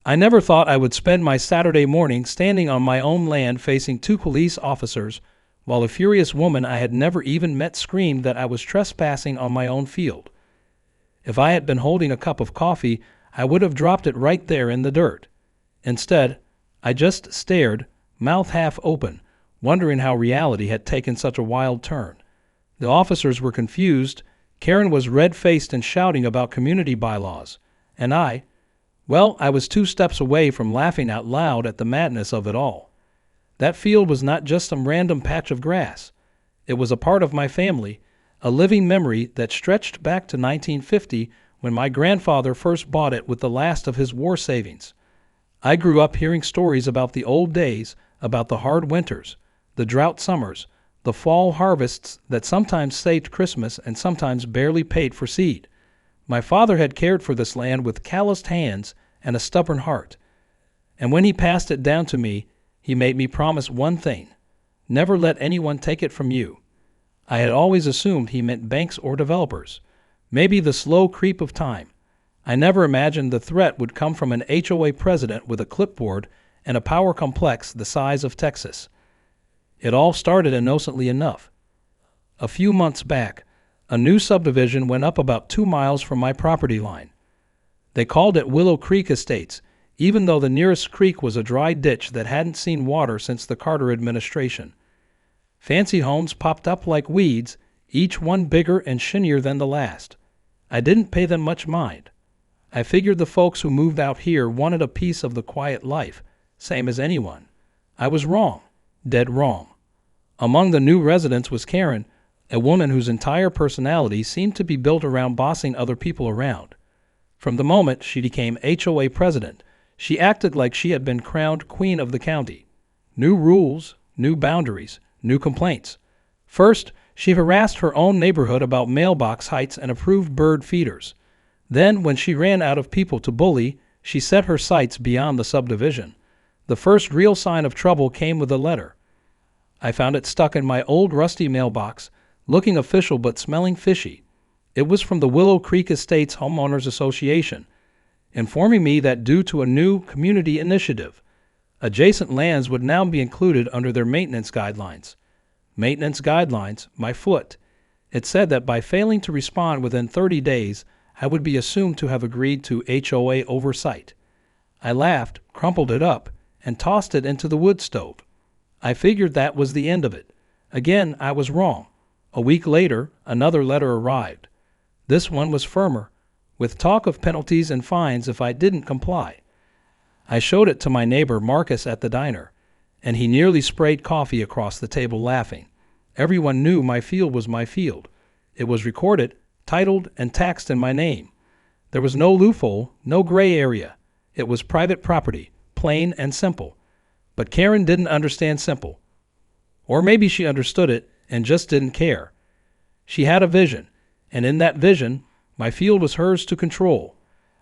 I never thought I would spend my Saturday morning standing on my own land facing two police officers while a furious woman I had never even met screamed that I was trespassing on my own field. If I had been holding a cup of coffee, I would have dropped it right there in the dirt. Instead, I just stared, mouth half open, wondering how reality had taken such a wild turn. The officers were confused. Karen was red-faced and shouting about community bylaws. And I was 2 steps away from laughing out loud at the madness of it all. That field was not just some random patch of grass. It was a part of my family, a living memory that stretched back to 1950 when my grandfather first bought it with the last of his war savings. I grew up hearing stories about the old days, about the hard winters, the drought summers, the fall harvests that sometimes saved Christmas and sometimes barely paid for seed. My father had cared for this land with calloused hands and a stubborn heart. And when he passed it down to me, he made me promise one thing: never let anyone take it from you. I had always assumed he meant banks or developers. Maybe the slow creep of time. I never imagined the threat would come from an HOA president with a clipboard and a power complex the size of Texas. It all started innocently enough. A few months back, a new subdivision went up about 2 miles from my property line. They called it Willow Creek Estates, even though the nearest creek was a dry ditch that hadn't seen water since the Carter administration. Fancy homes popped up like weeds, each one bigger and shinier than the last. I didn't pay them much mind. I figured the folks who moved out here wanted a piece of the quiet life, same as anyone. I was wrong, dead wrong. Among the new residents was Karen, a woman whose entire personality seemed to be built around bossing other people around. From the moment she became HOA president, she acted like she had been crowned queen of the county. New rules, new boundaries, new complaints. First, she harassed her own neighborhood about mailbox heights and approved bird feeders. Then, when she ran out of people to bully, she set her sights beyond the subdivision. The first real sign of trouble came with a letter. I found it stuck in my old rusty mailbox, looking official but smelling fishy. It was from the Willow Creek Estates Homeowners Association, informing me that due to a new community initiative, adjacent lands would now be included under their maintenance guidelines. Maintenance guidelines, my foot. It said that by failing to respond within 30 days, I would be assumed to have agreed to HOA oversight. I laughed, crumpled it up, and tossed it into the wood stove. I figured that was the end of it. Again, I was wrong. A week later, another letter arrived. This one was firmer, with talk of penalties and fines if I didn't comply. I showed it to my neighbor Marcus at the diner, and he nearly sprayed coffee across the table laughing. Everyone knew my field was my field. It was recorded, titled, and taxed in my name. There was no loophole, no gray area. It was private property, plain and simple. But Karen didn't understand simple. Or maybe she understood it and just didn't care. She had a vision, and in that vision, my field was hers to control.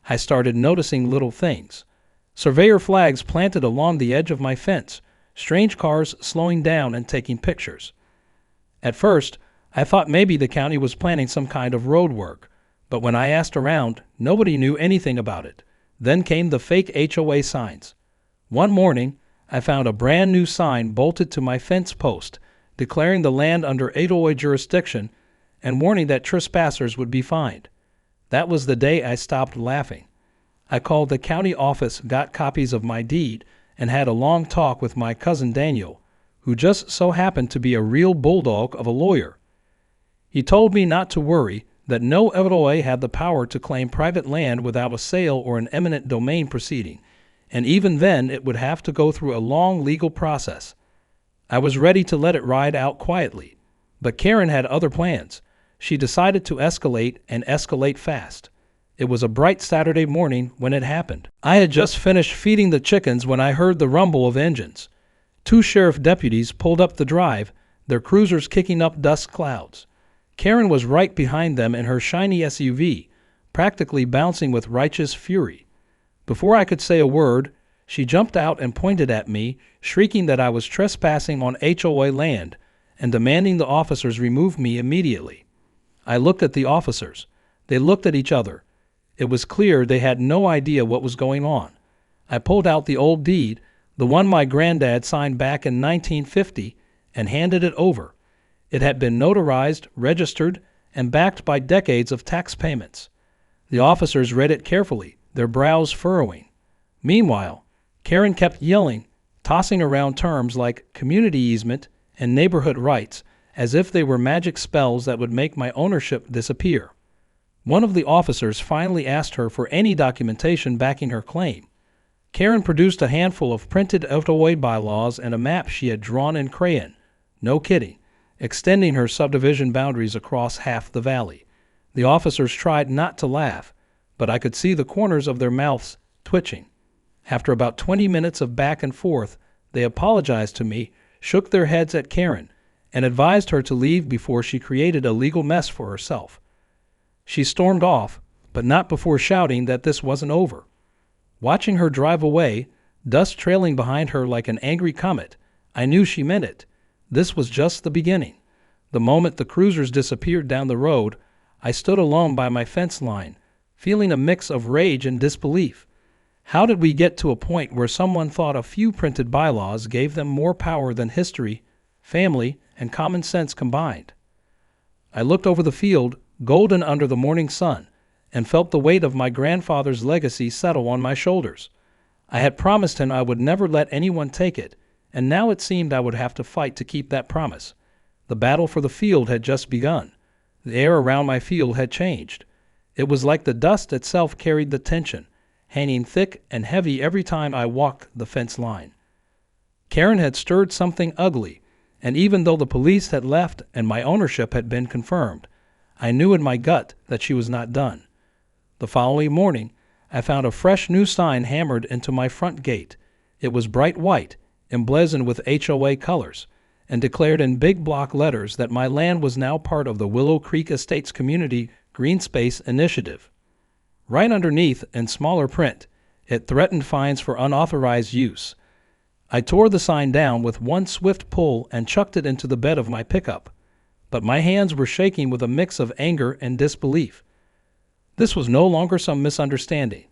I started noticing little things. Surveyor flags planted along the edge of my fence, strange cars slowing down and taking pictures. At first, I thought maybe the county was planning some kind of road work, but when I asked around, nobody knew anything about it. Then came the fake HOA signs. One morning, I found a brand new sign bolted to my fence post, declaring the land under HOA jurisdiction and warning that trespassers would be fined. That was the day I stopped laughing. I called the county office, got copies of my deed, and had a long talk with my cousin Daniel, who just so happened to be a real bulldog of a lawyer. He told me not to worry, that no HOA had the power to claim private land without a sale or an eminent domain proceeding, and even then it would have to go through a long legal process. I was ready to let it ride out quietly, but Karen had other plans. She decided to escalate and escalate fast. It was a bright Saturday morning when it happened. I had just finished feeding the chickens when I heard the rumble of engines. 2 sheriff deputies pulled up the drive, their cruisers kicking up dust clouds. Karen was right behind them in her shiny SUV, practically bouncing with righteous fury. Before I could say a word, she jumped out and pointed at me, shrieking that I was trespassing on HOA land and demanding the officers remove me immediately. I looked at the officers. They looked at each other. It was clear they had no idea what was going on. I pulled out the old deed, the one my granddad signed back in 1950, and handed it over. It had been notarized, registered, and backed by decades of tax payments. The officers read it carefully, their brows furrowing. Meanwhile, Karen kept yelling, tossing around terms like community easement and neighborhood rights as if they were magic spells that would make my ownership disappear. One of the officers finally asked her for any documentation backing her claim. Karen produced a handful of printed HOA bylaws and a map she had drawn in crayon. No kidding, extending her subdivision boundaries across half the valley. The officers tried not to laugh, but I could see the corners of their mouths twitching. After about 20 minutes of back and forth, they apologized to me, shook their heads at Karen, and advised her to leave before she created a legal mess for herself. She stormed off, but not before shouting that this wasn't over. Watching her drive away, dust trailing behind her like an angry comet, I knew she meant it. This was just the beginning. The moment the cruisers disappeared down the road, I stood alone by my fence line, feeling a mix of rage and disbelief. How did we get to a point where someone thought a few printed bylaws gave them more power than history, family, and common sense combined? I looked over the field, golden under the morning sun, and felt the weight of my grandfather's legacy settle on my shoulders. I had promised him I would never let anyone take it, and now it seemed I would have to fight to keep that promise. The battle for the field had just begun. The air around my field had changed. It was like the dust itself carried the tension, hanging thick and heavy every time I walked the fence line. Karen had stirred something ugly, and even though the police had left and my ownership had been confirmed, I knew in my gut that she was not done. The following morning, I found a fresh new sign hammered into my front gate. It was bright white, emblazoned with HOA colors, and declared in big block letters that my land was now part of the Willow Creek Estates Community Green Space Initiative. Right underneath, in smaller print, it threatened fines for unauthorized use. I tore the sign down with one swift pull and chucked it into the bed of my pickup, but my hands were shaking with a mix of anger and disbelief. This was no longer some misunderstanding.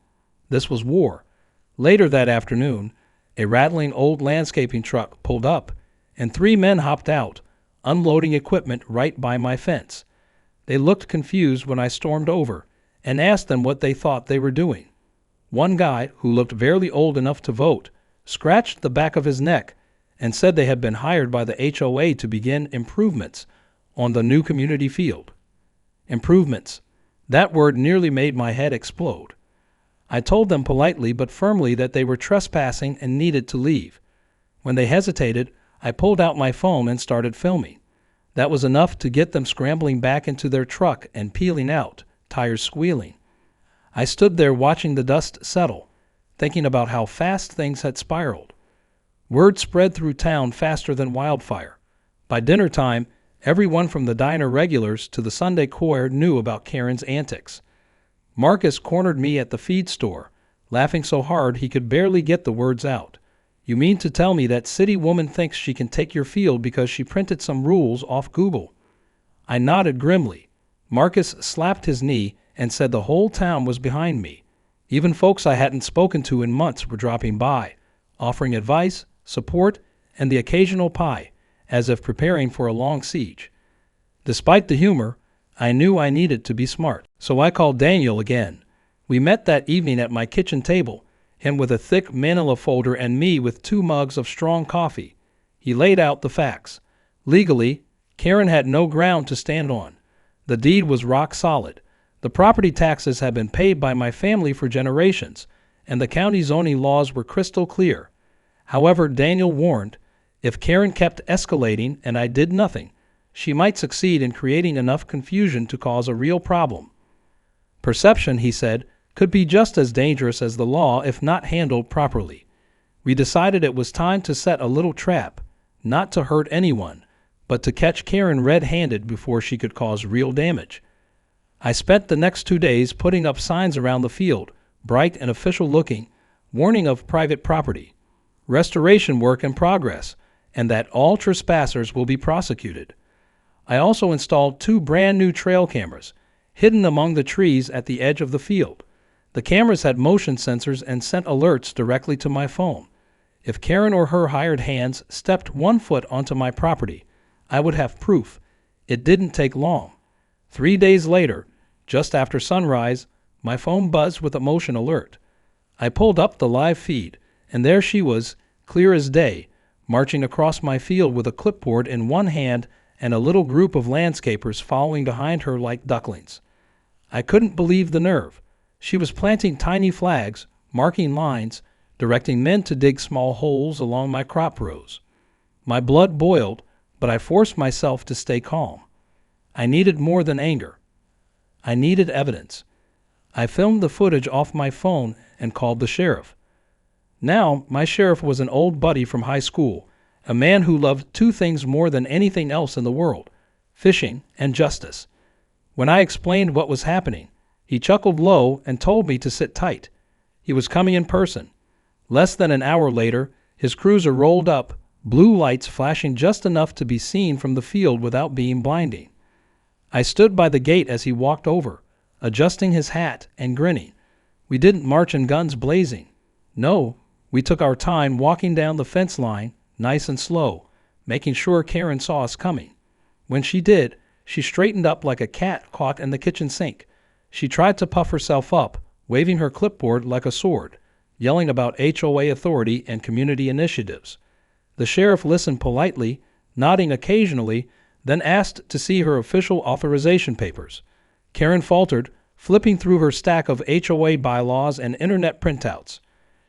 This was war. Later that afternoon, a rattling old landscaping truck pulled up, and 3 men hopped out, unloading equipment right by my fence. They looked confused when I stormed over and asked them what they thought they were doing. One guy, who looked barely old enough to vote, scratched the back of his neck and said they had been hired by the HOA to begin improvements on the new community field. Improvements. That word nearly made my head explode. I told them politely but firmly that they were trespassing and needed to leave. When they hesitated, I pulled out my phone and started filming. That was enough to get them scrambling back into their truck and peeling out, tires squealing. I stood there watching the dust settle, thinking about how fast things had spiraled. Word spread through town faster than wildfire. By dinner time, everyone from the diner regulars to the Sunday choir knew about Karen's antics. Marcus cornered me at the feed store, laughing so hard he could barely get the words out. "You mean to tell me that city woman thinks she can take your field because she printed some rules off Google?" I nodded grimly. Marcus slapped his knee and said the whole town was behind me. Even folks I hadn't spoken to in months were dropping by, offering advice, support, and the occasional pie, as if preparing for a long siege. Despite the humor, I knew I needed to be smart, so I called Daniel again. We met that evening at my kitchen table, him with a thick manila folder and me with 2 mugs of strong coffee. He laid out the facts. Legally, Karen had no ground to stand on. The deed was rock solid. The property taxes had been paid by my family for generations, and the county zoning laws were crystal clear. However, Daniel warned, if Karen kept escalating and I did nothing, she might succeed in creating enough confusion to cause a real problem. Perception, he said, could be just as dangerous as the law if not handled properly. We decided it was time to set a little trap, not to hurt anyone, but to catch Karen red-handed before she could cause real damage. I spent the next 2 days putting up signs around the field, bright and official-looking, warning of private property, restoration work in progress, and that all trespassers will be prosecuted. I also installed 2 brand-new trail cameras, hidden among the trees at the edge of the field. The cameras had motion sensors and sent alerts directly to my phone. If Karen or her hired hands stepped 1 foot onto my property, I would have proof. It didn't take long. 3 days later, just after sunrise, my phone buzzed with a motion alert. I pulled up the live feed, and there she was, clear as day, marching across my field with a clipboard in one hand and a little group of landscapers following behind her like ducklings. I couldn't believe the nerve. She was planting tiny flags, marking lines, directing men to dig small holes along my crop rows. My blood boiled, but I forced myself to stay calm. I needed more than anger. I needed evidence. I filmed the footage off my phone and called the sheriff. Now, my sheriff was an old buddy from high school, a man who loved 2 things more than anything else in the world: fishing and justice. When I explained what was happening, he chuckled low and told me to sit tight. He was coming in person. Less than an hour later, his cruiser rolled up, blue lights flashing just enough to be seen from the field without being blinding. I stood by the gate as he walked over, adjusting his hat and grinning. We didn't march in guns blazing. No, we took our time walking down the fence line, nice and slow, making sure Karen saw us coming. When she did, she straightened up like a cat caught in the kitchen sink. She tried to puff herself up, waving her clipboard like a sword, yelling about HOA authority and community initiatives. The sheriff listened politely, nodding occasionally, then asked to see her official authorization papers. Karen faltered, flipping through her stack of HOA bylaws and internet printouts.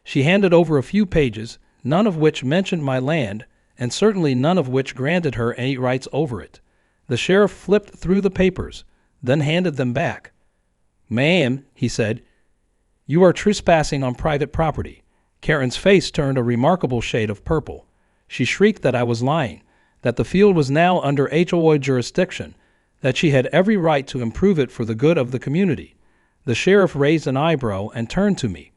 She handed over a few pages, none of which mentioned my land, and certainly none of which granted her any rights over it. The sheriff flipped through the papers, then handed them back. "Ma'am," he said, "you are trespassing on private property." Karen's face turned a remarkable shade of purple. She shrieked that I was lying, that the field was now under HOA jurisdiction, that she had every right to improve it for the good of the community. The sheriff raised an eyebrow and turned to me.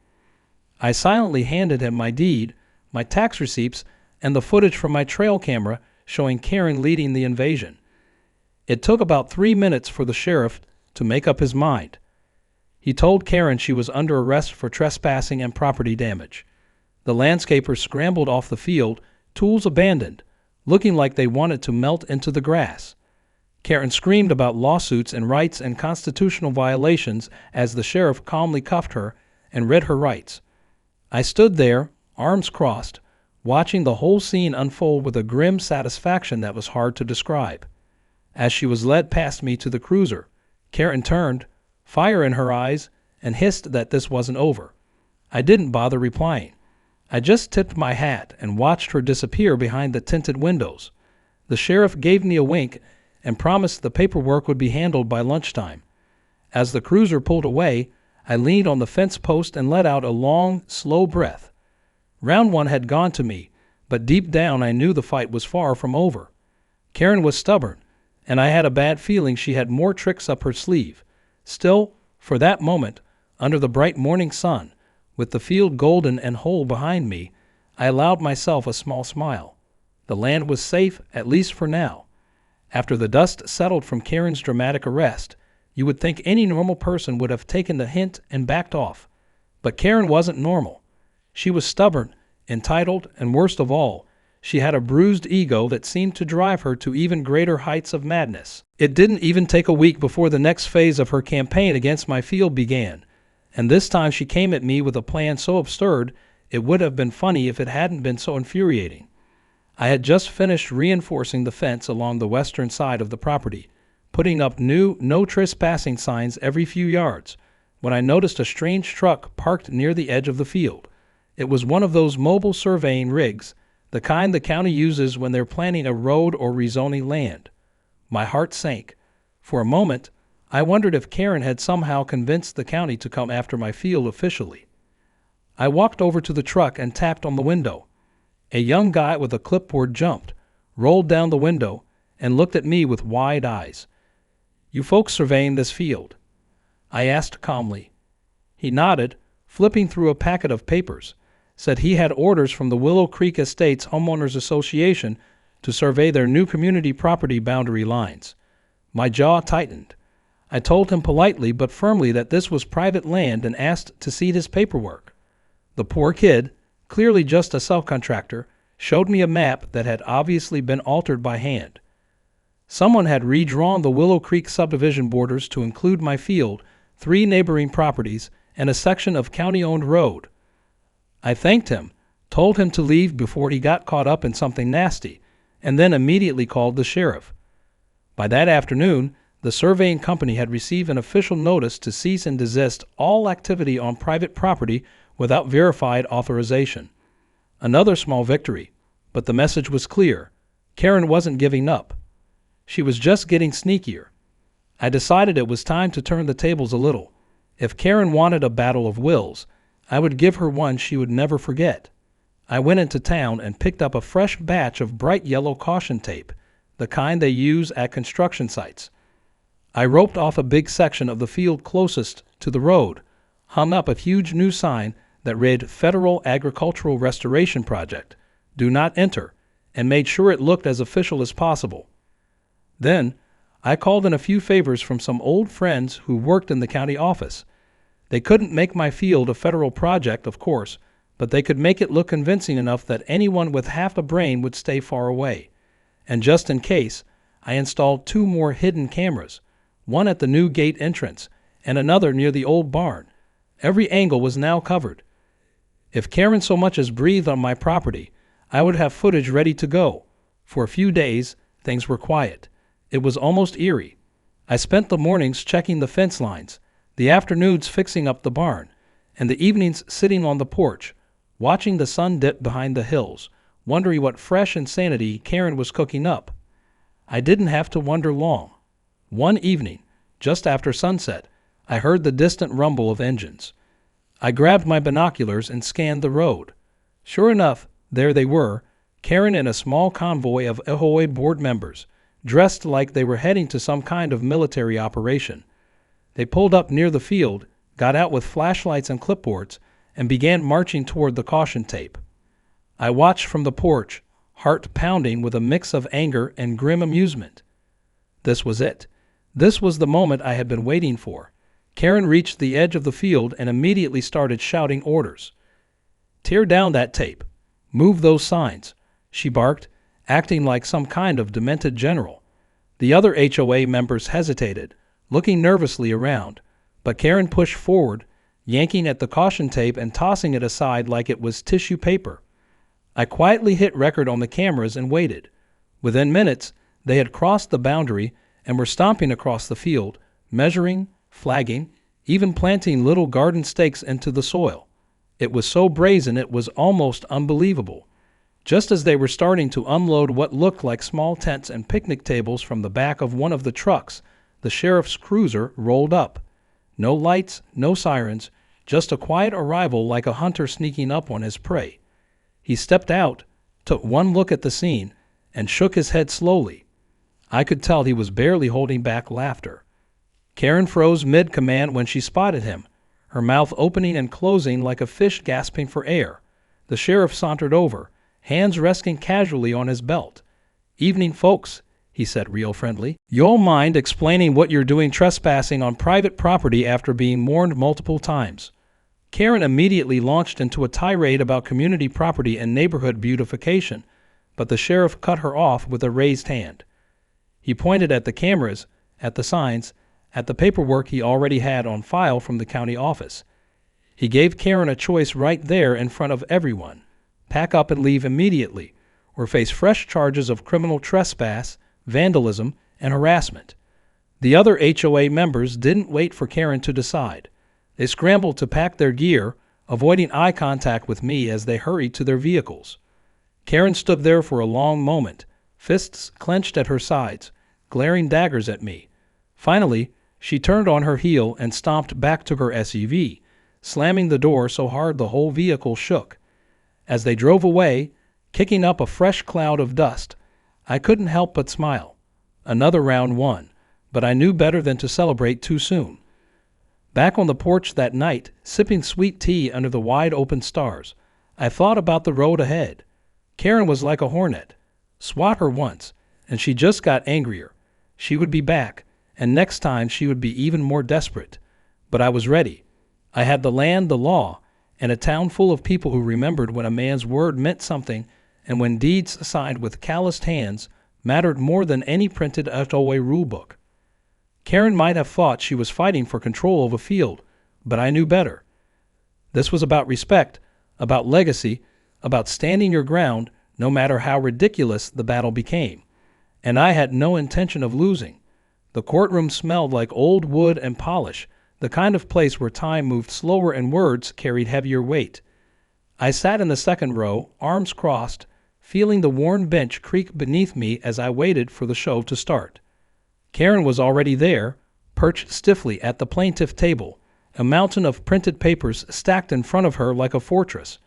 I silently handed him my deed, my tax receipts, and the footage from my trail camera showing Karen leading the invasion. It took about 3 minutes for the sheriff to make up his mind. He told Karen she was under arrest for trespassing and property damage. The landscapers scrambled off the field, tools abandoned, looking like they wanted to melt into the grass. Karen screamed about lawsuits and rights and constitutional violations as the sheriff calmly cuffed her and read her rights. I stood there, arms crossed, watching the whole scene unfold with a grim satisfaction that was hard to describe. As she was led past me to the cruiser, Karen turned, fire in her eyes, and hissed that this wasn't over. I didn't bother replying. I just tipped my hat and watched her disappear behind the tinted windows. The sheriff gave me a wink and promised the paperwork would be handled by lunchtime. As the cruiser pulled away, I leaned on the fence post and let out a long, slow breath. Round 1 had gone to me, but deep down I knew the fight was far from over. Karen was stubborn, and I had a bad feeling she had more tricks up her sleeve. Still, for that moment, under the bright morning sun, with the field golden and whole behind me, I allowed myself a small smile. The land was safe, at least for now. After the dust settled from Karen's dramatic arrest, you would think any normal person would have taken the hint and backed off. But Karen wasn't normal. She was stubborn, entitled, and worst of all, she had a bruised ego that seemed to drive her to even greater heights of madness. It didn't even take a week before the next phase of her campaign against my field began, and this time she came at me with a plan so absurd it would have been funny if it hadn't been so infuriating. I had just finished reinforcing the fence along the western side of the property, putting up new no trespassing signs every few yards, when I noticed a strange truck parked near the edge of the field. It was one of those mobile surveying rigs, the kind the county uses when they're planning a road or rezoning land. My heart sank. For a moment, I wondered if Karen had somehow convinced the county to come after my field officially. I walked over to the truck and tapped on the window. A young guy with a clipboard jumped, rolled down the window, and looked at me with wide eyes. "You folks surveying this field?" I asked calmly. He nodded, flipping through a packet of papers, said he had orders from the Willow Creek Estates Homeowners Association to survey their new community property boundary lines. My jaw tightened. I told him politely but firmly that this was private land and asked to see his paperwork. The poor kid, clearly just a subcontractor, showed me a map that had obviously been altered by hand. Someone had redrawn the Willow Creek subdivision borders to include my field, 3 neighboring properties, and a section of county-owned road. I thanked him, told him to leave before he got caught up in something nasty, and then immediately called the sheriff. By that afternoon, the surveying company had received an official notice to cease and desist all activity on private property without verified authorization. Another small victory, but the message was clear. Karen wasn't giving up. She was just getting sneakier. I decided it was time to turn the tables a little. If Karen wanted a battle of wills, I would give her one she would never forget. I went into town and picked up a fresh batch of bright yellow caution tape, the kind they use at construction sites. I roped off a big section of the field closest to the road, hung up a huge new sign that read Federal Agricultural Restoration Project, Do Not Enter, and made sure it looked as official as possible. Then, I called in a few favors from some old friends who worked in the county office. They couldn't make my field a federal project, of course, but they could make it look convincing enough that anyone with half a brain would stay far away. And just in case, I installed 2 more hidden cameras, one at the new gate entrance and another near the old barn. Every angle was now covered. If Karen so much as breathed on my property, I would have footage ready to go. For a few days, things were quiet. It was almost eerie. I spent the mornings checking the fence lines, the afternoons fixing up the barn, and the evenings sitting on the porch, watching the sun dip behind the hills, wondering what fresh insanity Karen was cooking up. I didn't have to wonder long. One evening, just after sunset, I heard the distant rumble of engines. I grabbed my binoculars and scanned the road. Sure enough, there they were, Karen and a small convoy of HOA board members, dressed like they were heading to some kind of military operation. They pulled up near the field, got out with flashlights and clipboards, and began marching toward the caution tape. I watched from the porch, heart pounding with a mix of anger and grim amusement. This was it. This was the moment I had been waiting for. Karen reached the edge of the field and immediately started shouting orders. "Tear down that tape. Move those signs," she barked, acting like some kind of demented general. The other HOA members hesitated, looking nervously around, but Karen pushed forward, yanking at the caution tape and tossing it aside like it was tissue paper. I quietly hit record on the cameras and waited. Within minutes, they had crossed the boundary and were stomping across the field, measuring, flagging, even planting little garden stakes into the soil. It was so brazen it was almost unbelievable. Just as they were starting to unload what looked like small tents and picnic tables from the back of one of the trucks, the sheriff's cruiser rolled up. No lights, no sirens, just a quiet arrival like a hunter sneaking up on his prey. He stepped out, took one look at the scene, and shook his head slowly. I could tell he was barely holding back laughter. Karen froze mid-command when she spotted him, her mouth opening and closing like a fish gasping for air. The sheriff sauntered over, hands resting casually on his belt. "Evening, folks," he said real friendly. "You'll mind explaining what you're doing trespassing on private property after being warned multiple times." Karen immediately launched into a tirade about community property and neighborhood beautification, but the sheriff cut her off with a raised hand. He pointed at the cameras, at the signs, at the paperwork he already had on file from the county office. He gave Karen a choice right there in front of everyone. Pack up and leave immediately, or face fresh charges of criminal trespass, vandalism, and harassment. The other HOA members didn't wait for Karen to decide. They scrambled to pack their gear, avoiding eye contact with me as they hurried to their vehicles. Karen stood there for a long moment, fists clenched at her sides, glaring daggers at me. Finally, she turned on her heel and stomped back to her SUV, slamming the door so hard the whole vehicle shook. As they drove away, kicking up a fresh cloud of dust, I couldn't help but smile. Another round won, but I knew better than to celebrate too soon. Back on the porch that night, sipping sweet tea under the wide-open stars, I thought about the road ahead. Karen was like a hornet. Swat her once, and she just got angrier. She would be back, and next time she would be even more desperate. But I was ready. I had the land, the law, and a town full of people who remembered when a man's word meant something and when deeds signed with calloused hands mattered more than any printed HOA rulebook. Karen might have thought she was fighting for control of a field, but I knew better. This was about respect, about legacy, about standing your ground no matter how ridiculous the battle became. And I had no intention of losing. The courtroom smelled like old wood and polish, the kind of place where time moved slower and words carried heavier weight. I sat in the second row, arms crossed, feeling the worn bench creak beneath me as I waited for the show to start. Karen was already there, perched stiffly at the plaintiff table, a mountain of printed papers stacked in front of her like a fortress.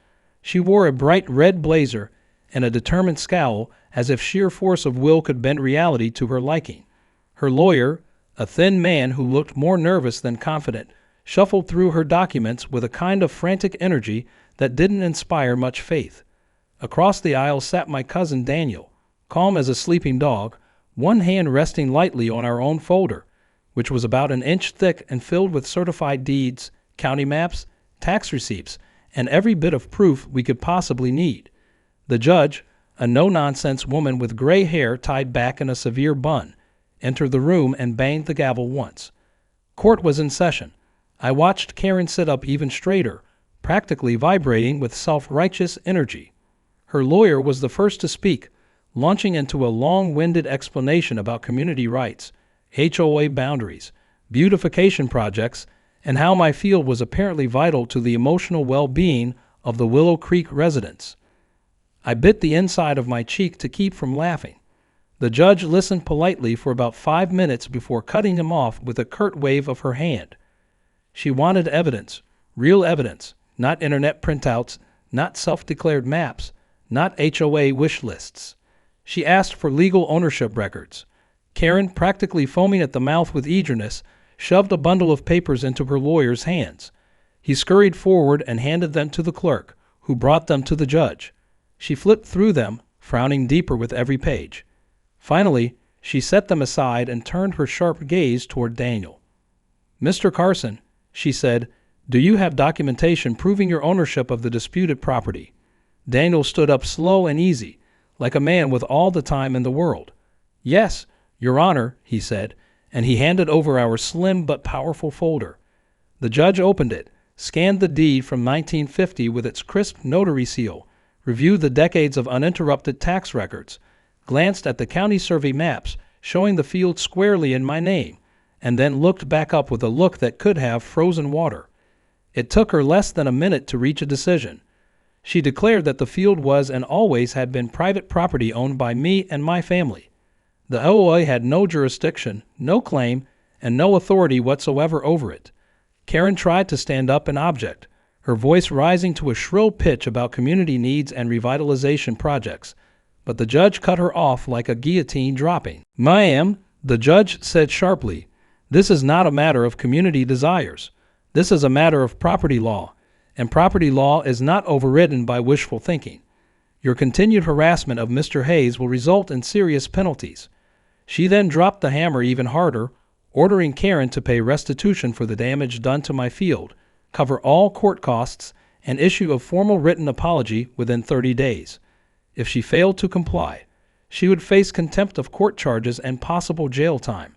She wore a bright red blazer and a determined scowl, as if sheer force of will could bend reality to her liking. Her lawyer, a thin man who looked more nervous than confident, shuffled through her documents with a kind of frantic energy that didn't inspire much faith. Across the aisle sat my cousin Daniel, calm as a sleeping dog, one hand resting lightly on our own folder, which was about an inch thick and filled with certified deeds, county maps, tax receipts, and every bit of proof we could possibly need. The judge, a no-nonsense woman with gray hair tied back in a severe bun, entered the room and banged the gavel once. Court was in session. I watched Karen sit up even straighter, practically vibrating with self-righteous energy. Her lawyer was the first to speak, launching into a long-winded explanation about community rights, HOA boundaries, beautification projects, and how my field was apparently vital to the emotional well-being of the Willow Creek residents. I bit the inside of my cheek to keep from laughing. The judge listened politely for about 5 minutes before cutting him off with a curt wave of her hand. She wanted evidence, real evidence, not internet printouts, not self-declared maps, not HOA wish lists. She asked for legal ownership records. Karen, practically foaming at the mouth with eagerness, shoved a bundle of papers into her lawyer's hands. He scurried forward and handed them to the clerk, who brought them to the judge. She flipped through them, frowning deeper with every page. Finally, she set them aside and turned her sharp gaze toward Daniel. "Mr. Carson," she said, "do you have documentation proving your ownership of the disputed property?" Daniel stood up slow and easy, like a man with all the time in the world. "Yes, Your Honor," he said, and he handed over our slim but powerful folder. The judge opened it, scanned the deed from 1950 with its crisp notary seal, reviewed the decades of uninterrupted tax records, glanced at the county survey maps showing the field squarely in my name, and then looked back up with a look that could have frozen water. It took her less than a minute to reach a decision. She declared that the field was and always had been private property owned by me and my family. The HOA had no jurisdiction, no claim, and no authority whatsoever over it. Karen tried to stand up and object, her voice rising to a shrill pitch about community needs and revitalization projects, but the judge cut her off like a guillotine dropping. "Ma'am," the judge said sharply, "this is not a matter of community desires. This is a matter of property law, and property law is not overridden by wishful thinking. Your continued harassment of Mr. Hayes will result in serious penalties." She then dropped the hammer even harder, ordering Karen to pay restitution for the damage done to my field, cover all court costs, and issue a formal written apology within 30 days. If she failed to comply, she would face contempt of court charges and possible jail time.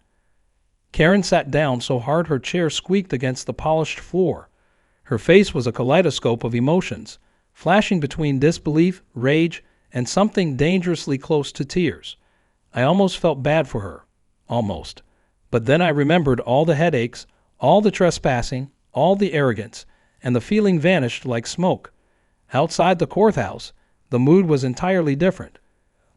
Karen sat down so hard her chair squeaked against the polished floor. Her face was a kaleidoscope of emotions, flashing between disbelief, rage, and something dangerously close to tears. I almost felt bad for her. Almost. But then I remembered all the headaches, all the trespassing, all the arrogance, and the feeling vanished like smoke. Outside the courthouse, the mood was entirely different.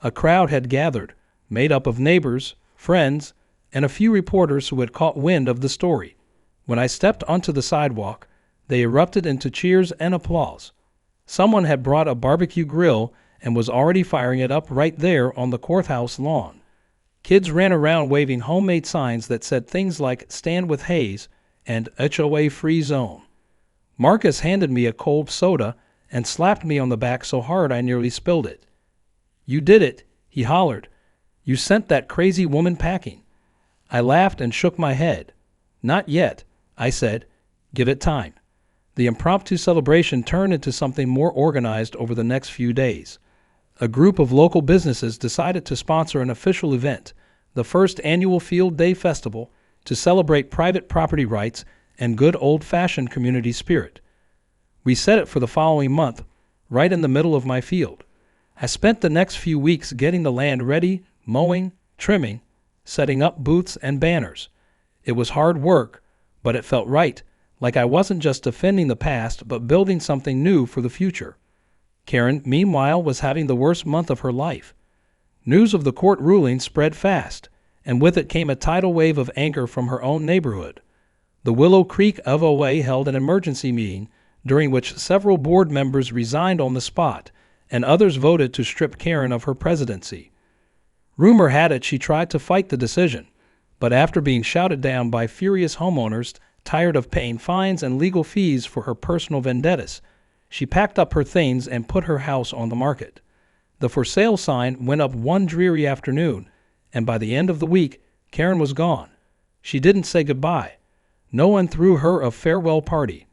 A crowd had gathered, made up of neighbors, friends, and a few reporters who had caught wind of the story. When I stepped onto the sidewalk, they erupted into cheers and applause. Someone had brought a barbecue grill and was already firing it up right there on the courthouse lawn. Kids ran around waving homemade signs that said things like "Stand with Hayes" and "HOA Free Zone." Marcus handed me a cold soda and slapped me on the back so hard I nearly spilled it. "You did it," he hollered. "You sent that crazy woman packing." I laughed and shook my head. "Not yet," I said. "Give it time." The impromptu celebration turned into something more organized over the next few days. A group of local businesses decided to sponsor an official event, the first annual Field Day Festival, to celebrate private property rights and good old-fashioned community spirit. We set it for the following month, right in the middle of my field. I spent the next few weeks getting the land ready, mowing, trimming, setting up booths and banners. It was hard work, but it felt right, like I wasn't just defending the past, but building something new for the future. Karen, meanwhile, was having the worst month of her life. News of the court ruling spread fast, and with it came a tidal wave of anger from her own neighborhood. The Willow Creek HOA held an emergency meeting, during which several board members resigned on the spot, and others voted to strip Karen of her presidency. Rumor had it she tried to fight the decision, but after being shouted down by furious homeowners tired of paying fines and legal fees for her personal vendettas, she packed up her things and put her house on the market. The for sale sign went up one dreary afternoon, and by the end of the week, Karen was gone. She didn't say goodbye. No one threw her a farewell party.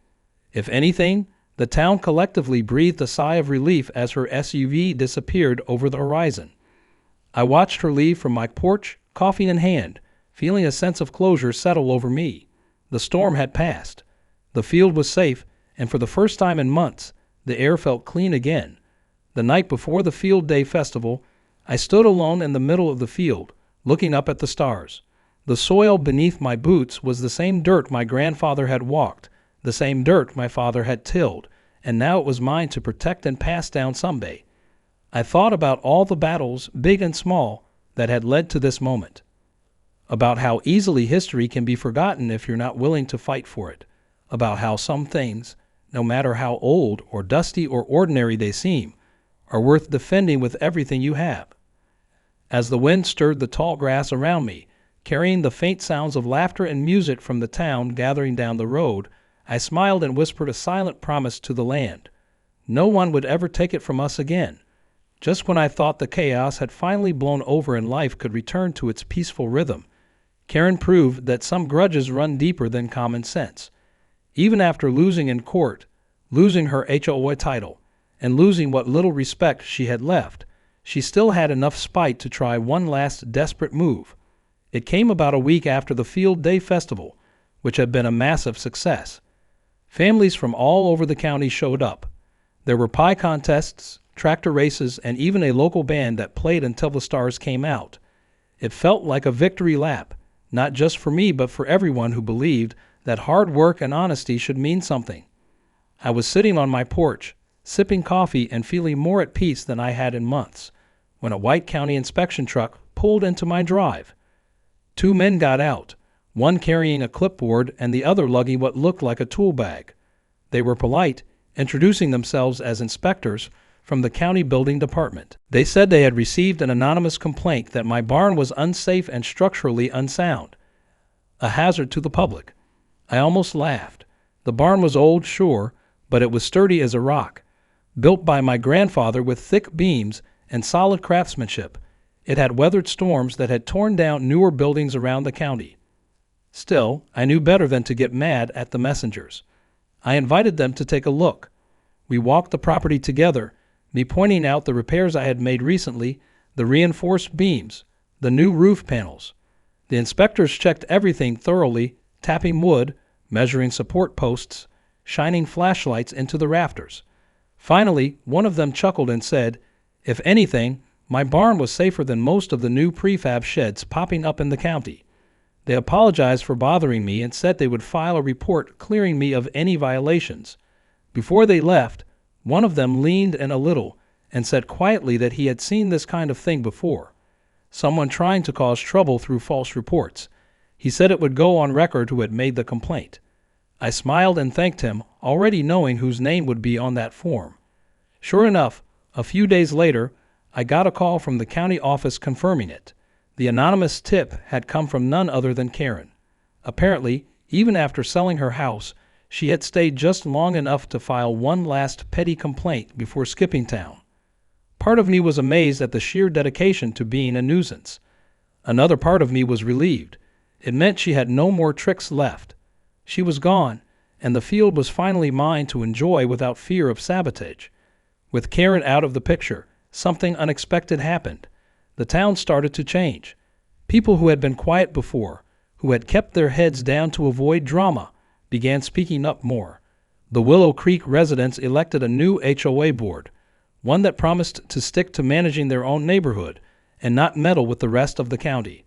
If anything, the town collectively breathed a sigh of relief as her SUV disappeared over the horizon. I watched her leave from my porch, coffee in hand, feeling a sense of closure settle over me. The storm had passed. The field was safe, and for the first time in months, the air felt clean again. The night before the Field Day Festival, I stood alone in the middle of the field, looking up at the stars. The soil beneath my boots was the same dirt my grandfather had walked, the same dirt my father had tilled, and now it was mine to protect and pass down someday. I thought about all the battles, big and small, that had led to this moment. About how easily history can be forgotten if you're not willing to fight for it. About how some things, no matter how old or dusty or ordinary they seem, are worth defending with everything you have. As the wind stirred the tall grass around me, carrying the faint sounds of laughter and music from the town gathering down the road, I smiled and whispered a silent promise to the land. No one would ever take it from us again. Just when I thought the chaos had finally blown over and life could return to its peaceful rhythm, Karen proved that some grudges run deeper than common sense. Even after losing in court, losing her HOA title, and losing what little respect she had left, she still had enough spite to try one last desperate move. It came about a week after the Field Day Festival, which had been a massive success. Families from all over the county showed up. There were pie contests, tractor races, and even a local band that played until the stars came out. It felt like a victory lap, not just for me but for everyone who believed that hard work and honesty should mean something. I was sitting on my porch, sipping coffee and feeling more at peace than I had in months, when a white county inspection truck pulled into my drive. Two men got out, one carrying a clipboard and the other lugging what looked like a tool bag. They were polite, introducing themselves as inspectors from the county building department. They said they had received an anonymous complaint that my barn was unsafe and structurally unsound, a hazard to the public. I almost laughed. The barn was old, sure, but it was sturdy as a rock. Built by my grandfather with thick beams and solid craftsmanship, it had weathered storms that had torn down newer buildings around the county. Still, I knew better than to get mad at the messengers. I invited them to take a look. We walked the property together, me pointing out the repairs I had made recently, the reinforced beams, the new roof panels. The inspectors checked everything thoroughly, tapping wood, measuring support posts, shining flashlights into the rafters. Finally, one of them chuckled and said, "If anything, my barn was safer than most of the new prefab sheds popping up in the county." They apologized for bothering me and said they would file a report clearing me of any violations. Before they left, one of them leaned in a little and said quietly that he had seen this kind of thing before. Someone trying to cause trouble through false reports. He said it would go on record who had made the complaint. I smiled and thanked him, already knowing whose name would be on that form. Sure enough, a few days later, I got a call from the county office confirming it. The anonymous tip had come from none other than Karen. Apparently, even after selling her house, she had stayed just long enough to file one last petty complaint before skipping town. Part of me was amazed at the sheer dedication to being a nuisance. Another part of me was relieved. It meant she had no more tricks left. She was gone, and the field was finally mine to enjoy without fear of sabotage. With Karen out of the picture, something unexpected happened. The town started to change. People who had been quiet before, who had kept their heads down to avoid drama, began speaking up more. The Willow Creek residents elected a new HOA board, one that promised to stick to managing their own neighborhood and not meddle with the rest of the county.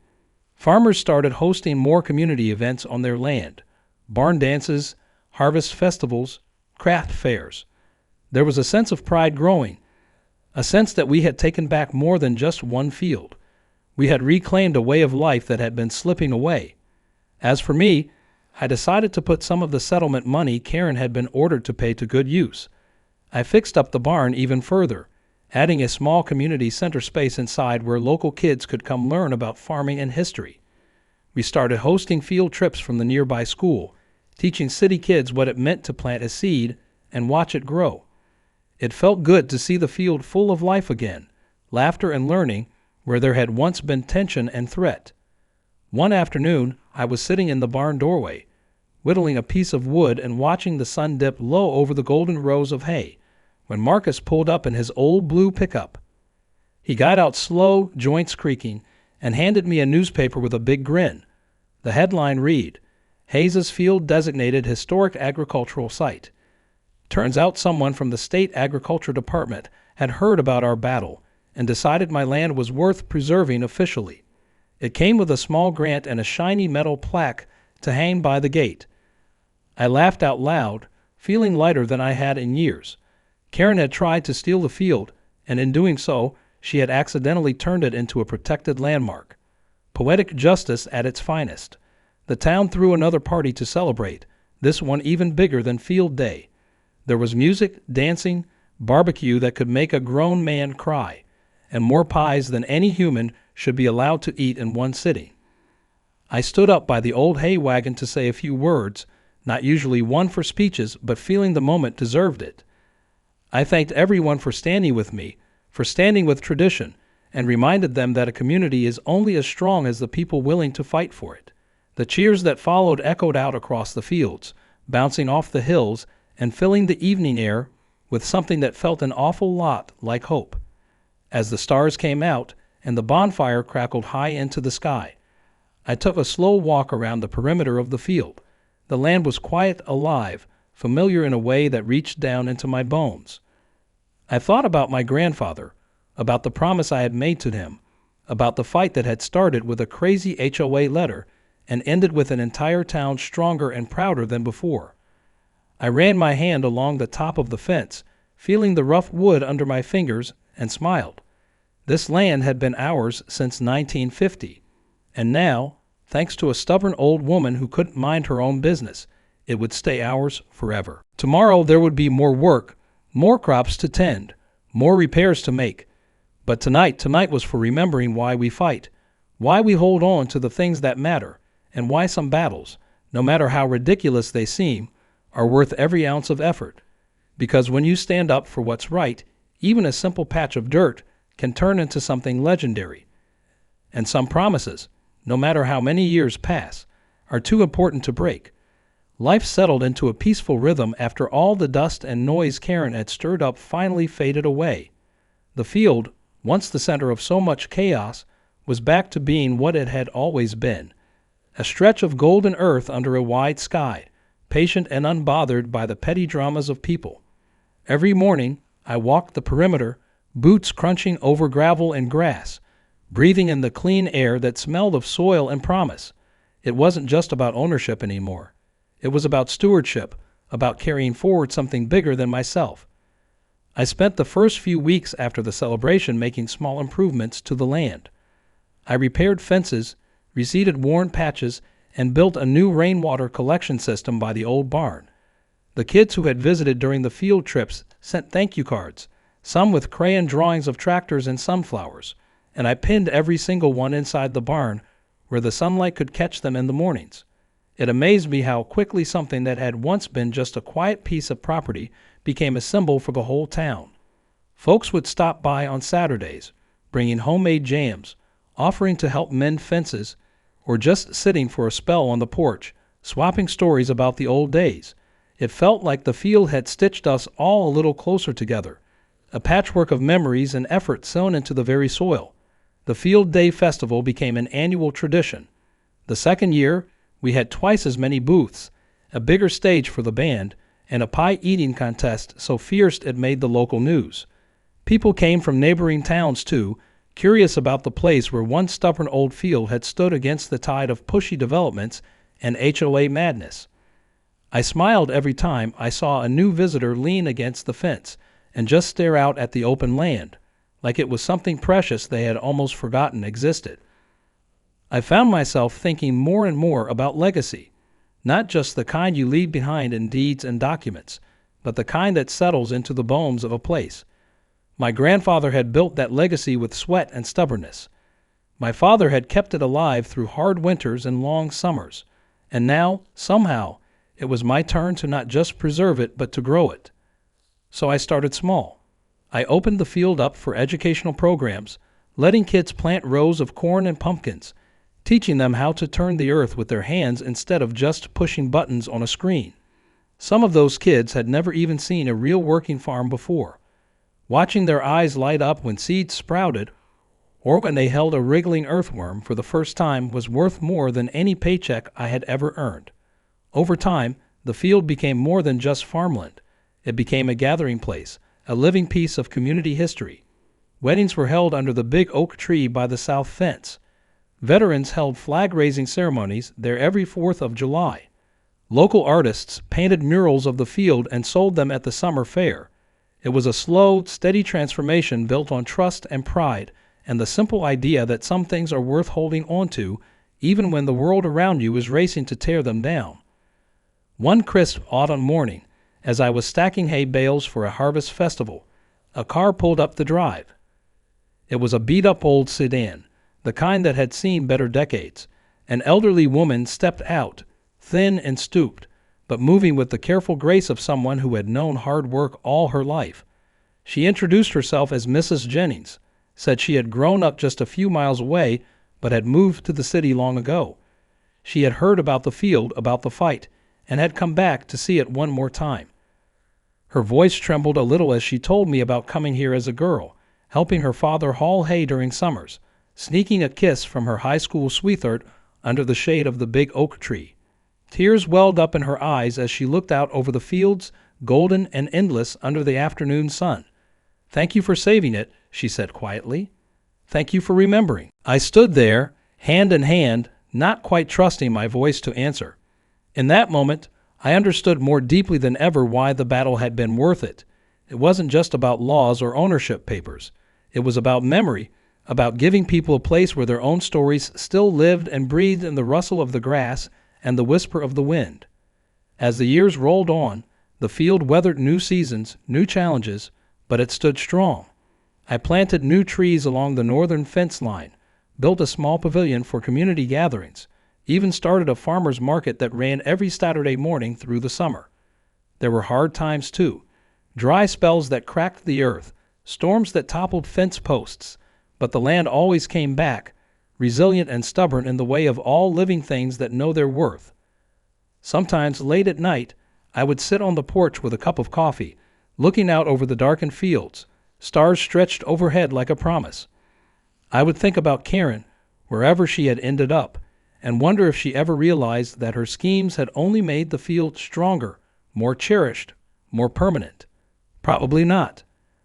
Farmers started hosting more community events on their land: barn dances, harvest festivals, craft fairs. There was a sense of pride growing, a sense that we had taken back more than just one field. We had reclaimed a way of life that had been slipping away. As for me, I decided to put some of the settlement money Karen had been ordered to pay to good use. I fixed up the barn even further, adding a small community center space inside where local kids could come learn about farming and history. We started hosting field trips from the nearby school, teaching city kids what it meant to plant a seed and watch it grow. It felt good to see the field full of life again, laughter and learning where there had once been tension and threat. One afternoon, I was sitting in the barn doorway, whittling a piece of wood and watching the sun dip low over the golden rows of hay, when Marcus pulled up in his old blue pickup. He got out slow, joints creaking, and handed me a newspaper with a big grin. The headline read, "Hayes's Field Designated Historic Agricultural Site." Turns out someone from the state agriculture department had heard about our battle and decided my land was worth preserving officially. It came with a small grant and a shiny metal plaque to hang by the gate. I laughed out loud, feeling lighter than I had in years. Karen had tried to steal the field, and in doing so, she had accidentally turned it into a protected landmark. Poetic justice at its finest. The town threw another party to celebrate, this one even bigger than Field Day. There was music, dancing, barbecue that could make a grown man cry, and more pies than any human should be allowed to eat in one sitting. I stood up by the old hay wagon to say a few words, not usually one for speeches, but feeling the moment deserved it. I thanked everyone for standing with me, for standing with tradition, and reminded them that a community is only as strong as the people willing to fight for it. The cheers that followed echoed out across the fields, bouncing off the hills and filling the evening air with something that felt an awful lot like hope. As the stars came out and the bonfire crackled high into the sky, I took a slow walk around the perimeter of the field. The land was quiet, alive, familiar in a way that reached down into my bones. I thought about my grandfather, about the promise I had made to him, about the fight that had started with a crazy HOA letter and ended with an entire town stronger and prouder than before. I ran my hand along the top of the fence, feeling the rough wood under my fingers, and smiled. This land had been ours since 1950, and now, thanks to a stubborn old woman who couldn't mind her own business, it would stay ours forever. Tomorrow there would be more work, more crops to tend, more repairs to make. But tonight was for remembering why we fight, why we hold on to the things that matter, and why some battles, no matter how ridiculous they seem, are worth every ounce of effort. Because when you stand up for what's right, even a simple patch of dirt can turn into something legendary. And some promises, no matter how many years pass, are too important to break. Life settled into a peaceful rhythm after all the dust and noise Karen had stirred up finally faded away. The field, once the center of so much chaos, was back to being what it had always been, a stretch of golden earth under a wide sky, patient and unbothered by the petty dramas of people. Every morning, I walked the perimeter, boots crunching over gravel and grass, breathing in the clean air that smelled of soil and promise. It wasn't just about ownership anymore. It was about stewardship, about carrying forward something bigger than myself. I spent the first few weeks after the celebration making small improvements to the land. I repaired fences, reseeded worn patches, and built a new rainwater collection system by the old barn. The kids who had visited during the field trips sent thank you cards, some with crayon drawings of tractors and sunflowers, and I pinned every single one inside the barn where the sunlight could catch them in the mornings. It amazed me how quickly something that had once been just a quiet piece of property became a symbol for the whole town. Folks would stop by on Saturdays, bringing homemade jams, offering to help mend fences, or just sitting for a spell on the porch, swapping stories about the old days. It felt like the field had stitched us all a little closer together, a patchwork of memories and effort sewn into the very soil. The Field Day Festival became an annual tradition. The second year, we had twice as many booths, a bigger stage for the band, and a pie-eating contest so fierce it made the local news. People came from neighboring towns, too, curious about the place where one stubborn old field had stood against the tide of pushy developments and HOA madness. I smiled every time I saw a new visitor lean against the fence and just stare out at the open land, like it was something precious they had almost forgotten existed. I found myself thinking more and more about legacy, not just the kind you leave behind in deeds and documents, but the kind that settles into the bones of a place. My grandfather had built that legacy with sweat and stubbornness. My father had kept it alive through hard winters and long summers, and now, somehow, it was my turn to not just preserve it, but to grow it. So I started small. I opened the field up for educational programs, letting kids plant rows of corn and pumpkins, teaching them how to turn the earth with their hands instead of just pushing buttons on a screen. Some of those kids had never even seen a real working farm before. Watching their eyes light up when seeds sprouted or when they held a wriggling earthworm for the first time was worth more than any paycheck I had ever earned. Over time, the field became more than just farmland. It became a gathering place, a living piece of community history. Weddings were held under the big oak tree by the south fence. Veterans held flag-raising ceremonies there every 4th of July. Local artists painted murals of the field and sold them at the summer fair. It was a slow, steady transformation built on trust and pride and the simple idea that some things are worth holding on to even when the world around you is racing to tear them down. One crisp autumn morning, as I was stacking hay bales for a harvest festival, a car pulled up the drive. It was a beat-up old sedan, the kind that had seen better decades. An elderly woman stepped out, thin and stooped, but moving with the careful grace of someone who had known hard work all her life. She introduced herself as Mrs. Jennings, said she had grown up just a few miles away but had moved to the city long ago. She had heard about the field, about the fight, and had come back to see it one more time. Her voice trembled a little as she told me about coming here as a girl, helping her father haul hay during summers, sneaking a kiss from her high school sweetheart under the shade of the big oak tree. Tears welled up in her eyes as she looked out over the fields, golden and endless under the afternoon sun. "Thank you for saving it," she said quietly. "Thank you for remembering." I stood there, hand in hand, not quite trusting my voice to answer. In that moment, I understood more deeply than ever why the battle had been worth it. It wasn't just about laws or ownership papers. It was about memory, about giving people a place where their own stories still lived and breathed in the rustle of the grass and the whisper of the wind. As the years rolled on, the field weathered new seasons, new challenges, but it stood strong. I planted new trees along the northern fence line, built a small pavilion for community gatherings, even started a farmer's market that ran every Saturday morning through the summer. There were hard times too, dry spells that cracked the earth, storms that toppled fence posts, but the land always came back, resilient and stubborn in the way of all living things that know their worth. Sometimes late at night, I would sit on the porch with a cup of coffee, looking out over the darkened fields, stars stretched overhead like a promise. I would think about Karen, wherever she had ended up, and wonder if she ever realized that her schemes had only made the field stronger, more cherished, more permanent. Probably not.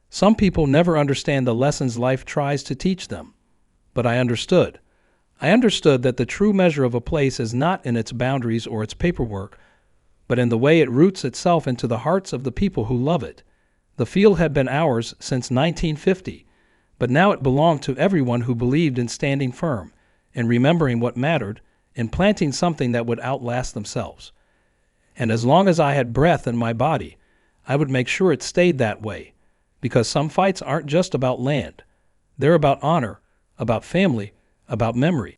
Some people never understand the lessons life tries to teach them. But I understood. I understood that the true measure of a place is not in its boundaries or its paperwork, but in the way it roots itself into the hearts of the people who love it. The field had been ours since 1950, but now it belonged to everyone who believed in standing firm, in remembering what mattered, in planting something that would outlast themselves. And as long as I had breath in my body, I would make sure it stayed that way, because some fights aren't just about land. They're about honor, about family, about memory.